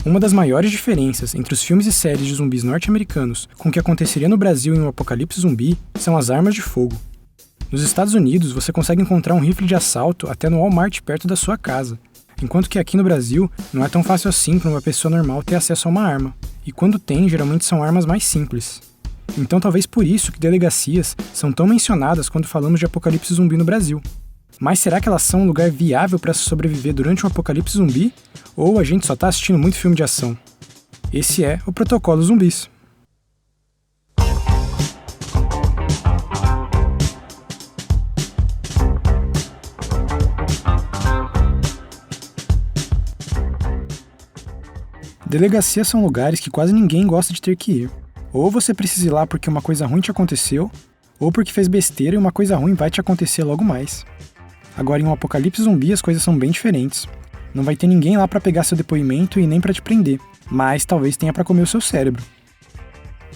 Uma das maiores diferenças entre os filmes e séries de zumbis norte-americanos com o que aconteceria no Brasil em um apocalipse zumbi são as armas de fogo. Nos Estados Unidos, você consegue encontrar um rifle de assalto até no Walmart perto da sua casa, enquanto que aqui no Brasil não é tão fácil assim para uma pessoa normal ter acesso a uma arma, e quando tem, geralmente são armas mais simples. Então talvez por isso que delegacias são tão mencionadas quando falamos de apocalipse zumbi no Brasil. Mas será que elas são um lugar viável para se sobreviver durante um apocalipse zumbi? Ou a gente só tá assistindo muito filme de ação? Esse é o Protocolo Zumbis. Delegacias são lugares que quase ninguém gosta de ter que ir. Ou você precisa ir lá porque uma coisa ruim te aconteceu, ou porque fez besteira e uma coisa ruim vai te acontecer logo mais. Agora, em um apocalipse zumbi, as coisas são bem diferentes. Não vai ter ninguém lá pra pegar seu depoimento e nem pra te prender, mas talvez tenha pra comer o seu cérebro.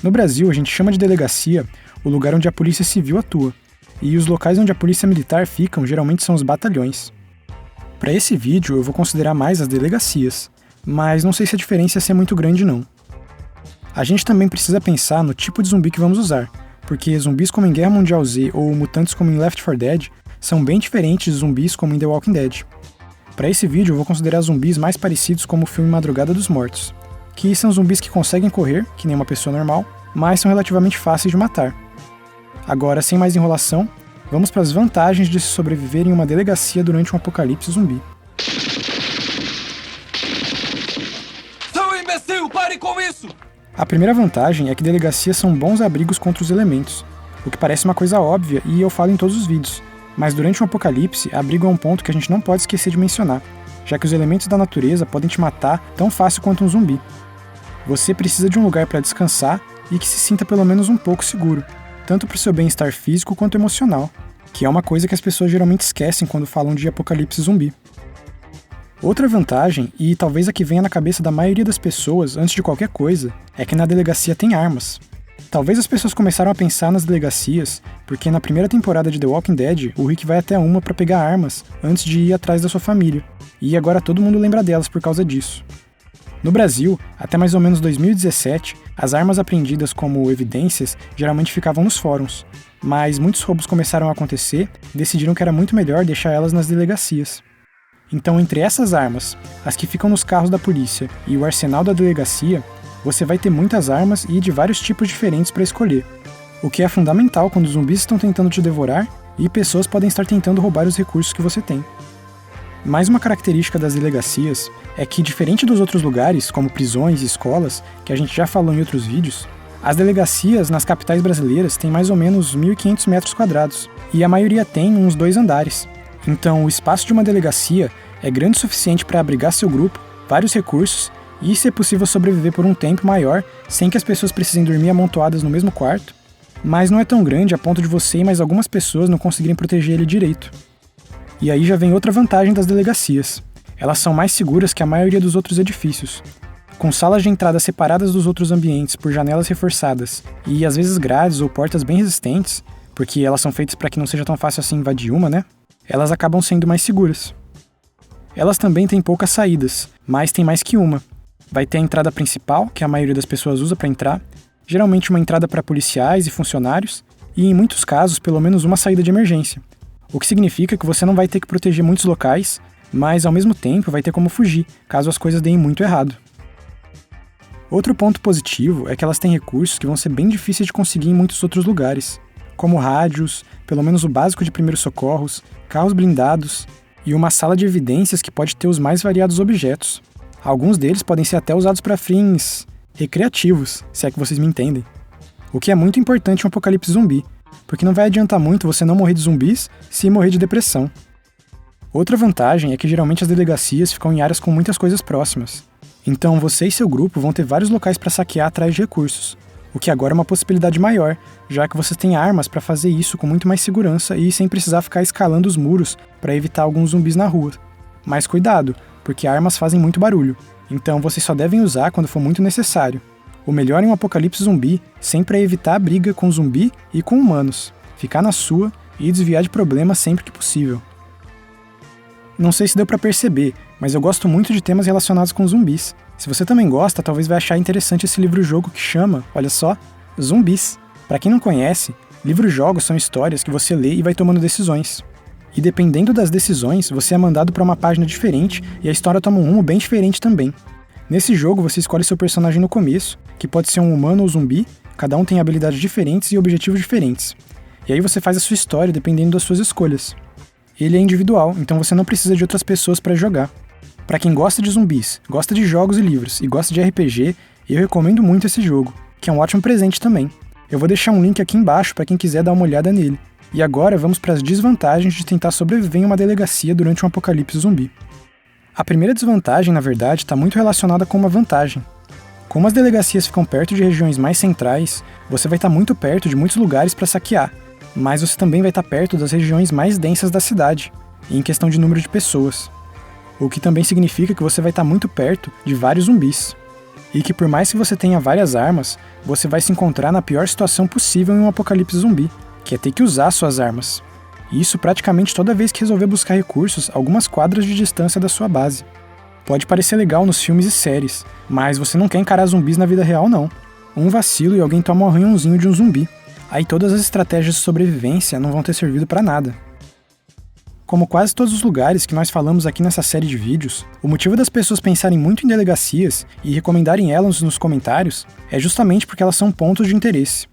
No Brasil, a gente chama de delegacia o lugar onde a polícia civil atua, e os locais onde a polícia militar ficam geralmente são os batalhões. Para esse vídeo, eu vou considerar mais as delegacias, mas não sei se a diferença ia ser muito grande não. A gente também precisa pensar no tipo de zumbi que vamos usar, porque zumbis como em Guerra Mundial Z ou mutantes como em Left 4 Dead são bem diferentes de zumbis como em The Walking Dead. Para esse vídeo eu vou considerar zumbis mais parecidos como o filme Madrugada dos Mortos, que são zumbis que conseguem correr, que nem uma pessoa normal, mas são relativamente fáceis de matar. Agora, sem mais enrolação, vamos para as vantagens de se sobreviver em uma delegacia durante um apocalipse zumbi. Seu imbecil, pare com isso! A primeira vantagem é que delegacias são bons abrigos contra os elementos, o que parece uma coisa óbvia e eu falo em todos os vídeos. Mas durante um apocalipse, abrigo é um ponto que a gente não pode esquecer de mencionar, já que os elementos da natureza podem te matar tão fácil quanto um zumbi. Você precisa de um lugar para descansar e que se sinta pelo menos um pouco seguro, tanto para o seu bem-estar físico quanto emocional, que é uma coisa que as pessoas geralmente esquecem quando falam de apocalipse zumbi. Outra vantagem, e talvez a que venha na cabeça da maioria das pessoas antes de qualquer coisa, é que na delegacia tem armas. Talvez as pessoas começaram a pensar nas delegacias porque na primeira temporada de The Walking Dead, o Rick vai até uma para pegar armas antes de ir atrás da sua família, e agora todo mundo lembra delas por causa disso. No Brasil, até mais ou menos 2017, as armas apreendidas como evidências geralmente ficavam nos fóruns, mas muitos roubos começaram a acontecer e decidiram que era muito melhor deixar elas nas delegacias. Então, entre essas armas, as que ficam nos carros da polícia e o arsenal da delegacia, você vai ter muitas armas e de vários tipos diferentes para escolher, o que é fundamental quando os zumbis estão tentando te devorar e pessoas podem estar tentando roubar os recursos que você tem. Mais uma característica das delegacias é que, diferente dos outros lugares, como prisões e escolas, que a gente já falou em outros vídeos, as delegacias nas capitais brasileiras têm mais ou menos 1.500 metros quadrados, e a maioria tem uns 2 andares. Então, o espaço de uma delegacia é grande o suficiente para abrigar seu grupo, vários recursos, e se é possível sobreviver por um tempo maior, sem que as pessoas precisem dormir amontoadas no mesmo quarto, mas não é tão grande a ponto de você e mais algumas pessoas não conseguirem proteger ele direito. E aí já vem outra vantagem das delegacias. Elas são mais seguras que a maioria dos outros edifícios. Com salas de entrada separadas dos outros ambientes por janelas reforçadas e às vezes grades ou portas bem resistentes, porque elas são feitas para que não seja tão fácil assim invadir uma, né? Elas acabam sendo mais seguras. Elas também têm poucas saídas, mas tem mais que uma. Vai ter a entrada principal, que a maioria das pessoas usa para entrar, geralmente uma entrada para policiais e funcionários, e em muitos casos pelo menos uma saída de emergência, o que significa que você não vai ter que proteger muitos locais, mas ao mesmo tempo vai ter como fugir, caso as coisas deem muito errado. Outro ponto positivo é que elas têm recursos que vão ser bem difíceis de conseguir em muitos outros lugares, como rádios, pelo menos o básico de primeiros socorros, carros blindados e uma sala de evidências que pode ter os mais variados objetos. Alguns deles podem ser até usados para fins recreativos, se é que vocês me entendem. O que é muito importante em um apocalipse zumbi, porque não vai adiantar muito você não morrer de zumbis se morrer de depressão. Outra vantagem é que geralmente as delegacias ficam em áreas com muitas coisas próximas. Então você e seu grupo vão ter vários locais para saquear atrás de recursos, o que agora é uma possibilidade maior, já que vocês têm armas para fazer isso com muito mais segurança e sem precisar ficar escalando os muros para evitar alguns zumbis na rua. Mas cuidado, porque armas fazem muito barulho, então vocês só devem usar quando for muito necessário. O melhor em um apocalipse zumbi sempre é evitar a briga com zumbi e com humanos, ficar na sua e desviar de problemas sempre que possível. Não sei se deu pra perceber, mas eu gosto muito de temas relacionados com zumbis. Se você também gosta, talvez vai achar interessante esse livro-jogo que chama, olha só, Zumbis. Pra quem não conhece, livros-jogos são histórias que você lê e vai tomando decisões. E dependendo das decisões, você é mandado pra uma página diferente e a história toma um rumo bem diferente também. Nesse jogo, você escolhe seu personagem no começo, que pode ser um humano ou zumbi, cada um tem habilidades diferentes e objetivos diferentes. E aí você faz a sua história dependendo das suas escolhas. Ele é individual, então você não precisa de outras pessoas para jogar. Para quem gosta de zumbis, gosta de jogos e livros e gosta de RPG, eu recomendo muito esse jogo, que é um ótimo presente também. Eu vou deixar um link aqui embaixo para quem quiser dar uma olhada nele. E agora vamos para as desvantagens de tentar sobreviver em uma delegacia durante um apocalipse zumbi. A primeira desvantagem, na verdade, está muito relacionada com uma vantagem. Como as delegacias ficam perto de regiões mais centrais, você vai estar muito perto de muitos lugares para saquear, mas você também vai estar perto das regiões mais densas da cidade, em questão de número de pessoas. O que também significa que você vai estar muito perto de vários zumbis. E que por mais que você tenha várias armas, você vai se encontrar na pior situação possível em um apocalipse zumbi, que é ter que usar suas armas. E isso praticamente toda vez que resolver buscar recursos algumas quadras de distância da sua base. Pode parecer legal nos filmes e séries, mas você não quer encarar zumbis na vida real não. Um vacilo e alguém toma um arranhãozinho de um zumbi. Aí todas as estratégias de sobrevivência não vão ter servido para nada. Como quase todos os lugares que nós falamos aqui nessa série de vídeos, o motivo das pessoas pensarem muito em delegacias e recomendarem elas nos comentários é justamente porque elas são pontos de interesse.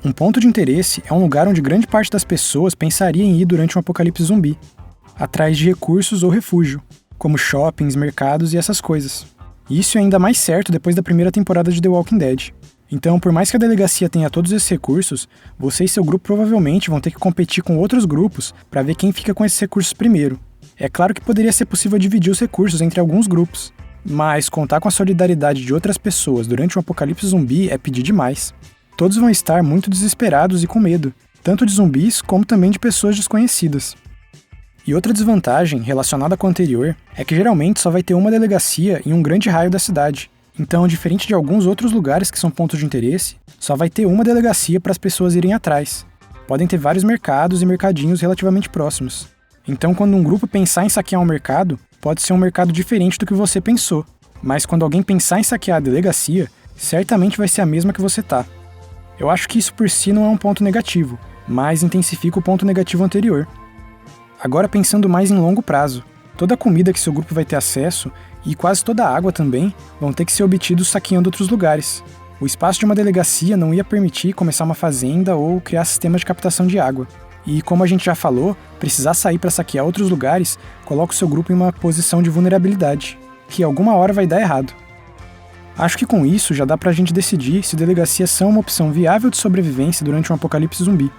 Um ponto de interesse é um lugar onde grande parte das pessoas pensaria em ir durante um apocalipse zumbi, atrás de recursos ou refúgio, como shoppings, mercados e essas coisas. E isso é ainda mais certo depois da primeira temporada de The Walking Dead. Então, por mais que a delegacia tenha todos esses recursos, você e seu grupo provavelmente vão ter que competir com outros grupos para ver quem fica com esses recursos primeiro. É claro que poderia ser possível dividir os recursos entre alguns grupos, mas contar com a solidariedade de outras pessoas durante um apocalipse zumbi é pedir demais. Todos vão estar muito desesperados e com medo, tanto de zumbis como também de pessoas desconhecidas. E outra desvantagem, relacionada com a anterior, é que geralmente só vai ter uma delegacia em um grande raio da cidade. Então, diferente de alguns outros lugares que são pontos de interesse, só vai ter uma delegacia para as pessoas irem atrás. Podem ter vários mercados e mercadinhos relativamente próximos. Então, quando um grupo pensar em saquear um mercado, pode ser um mercado diferente do que você pensou. Mas quando alguém pensar em saquear a delegacia, certamente vai ser a mesma que você tá. Eu acho que isso por si não é um ponto negativo, mas intensifica o ponto negativo anterior. Agora pensando mais em longo prazo, toda a comida que seu grupo vai ter acesso e quase toda a água também vão ter que ser obtidos saqueando outros lugares. O espaço de uma delegacia não ia permitir começar uma fazenda ou criar sistemas de captação de água. E como a gente já falou, precisar sair para saquear outros lugares coloca o seu grupo em uma posição de vulnerabilidade, que alguma hora vai dar errado. Acho que com isso já dá pra gente decidir se delegacias são uma opção viável de sobrevivência durante um apocalipse zumbi.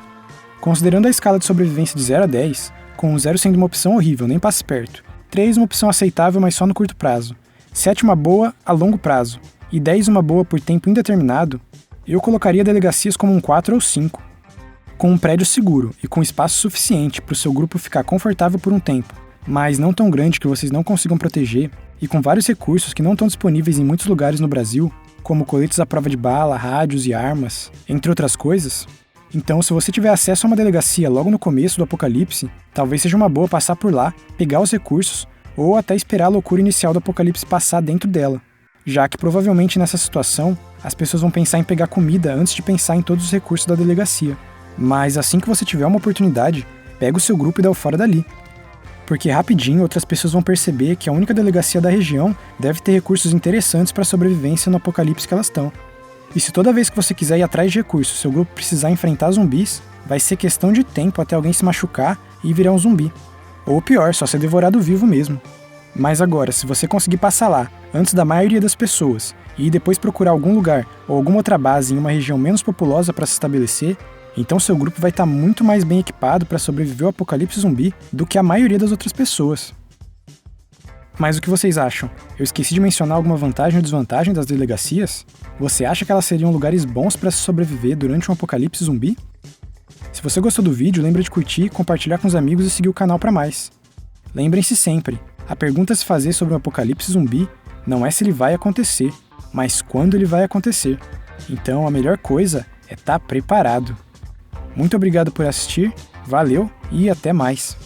Considerando a escala de sobrevivência de 0 a 10, com 0 sendo uma opção horrível, nem passe perto, 3 uma opção aceitável, mas só no curto prazo, 7 uma boa a longo prazo, e 10 uma boa por tempo indeterminado, eu colocaria delegacias como um 4 ou 5. Com um prédio seguro e com espaço suficiente para o seu grupo ficar confortável por um tempo, mas não tão grande que vocês não consigam proteger, e com vários recursos que não estão disponíveis em muitos lugares no Brasil, como coletes à prova de bala, rádios e armas, entre outras coisas. Então, se você tiver acesso a uma delegacia logo no começo do apocalipse, talvez seja uma boa passar por lá, pegar os recursos, ou até esperar a loucura inicial do apocalipse passar dentro dela, já que provavelmente nessa situação, as pessoas vão pensar em pegar comida antes de pensar em todos os recursos da delegacia. Mas assim que você tiver uma oportunidade, pega o seu grupo e dá o fora dali. Porque rapidinho outras pessoas vão perceber que a única delegacia da região deve ter recursos interessantes para a sobrevivência no apocalipse que elas estão. E se toda vez que você quiser ir atrás de recursos, seu grupo precisar enfrentar zumbis, vai ser questão de tempo até alguém se machucar e virar um zumbi. Ou pior, só ser devorado vivo mesmo. Mas agora, se você conseguir passar lá, antes da maioria das pessoas, e depois procurar algum lugar ou alguma outra base em uma região menos populosa para se estabelecer, então seu grupo vai estar muito mais bem equipado para sobreviver ao apocalipse zumbi do que a maioria das outras pessoas. Mas o que vocês acham? Eu esqueci de mencionar alguma vantagem ou desvantagem das delegacias? Você acha que elas seriam lugares bons para se sobreviver durante um apocalipse zumbi? Se você gostou do vídeo, lembra de curtir, compartilhar com os amigos e seguir o canal para mais. Lembrem-se sempre, a pergunta a se fazer sobre um apocalipse zumbi não é se ele vai acontecer, mas quando ele vai acontecer. Então a melhor coisa é estar preparado. Muito obrigado por assistir, valeu e até mais!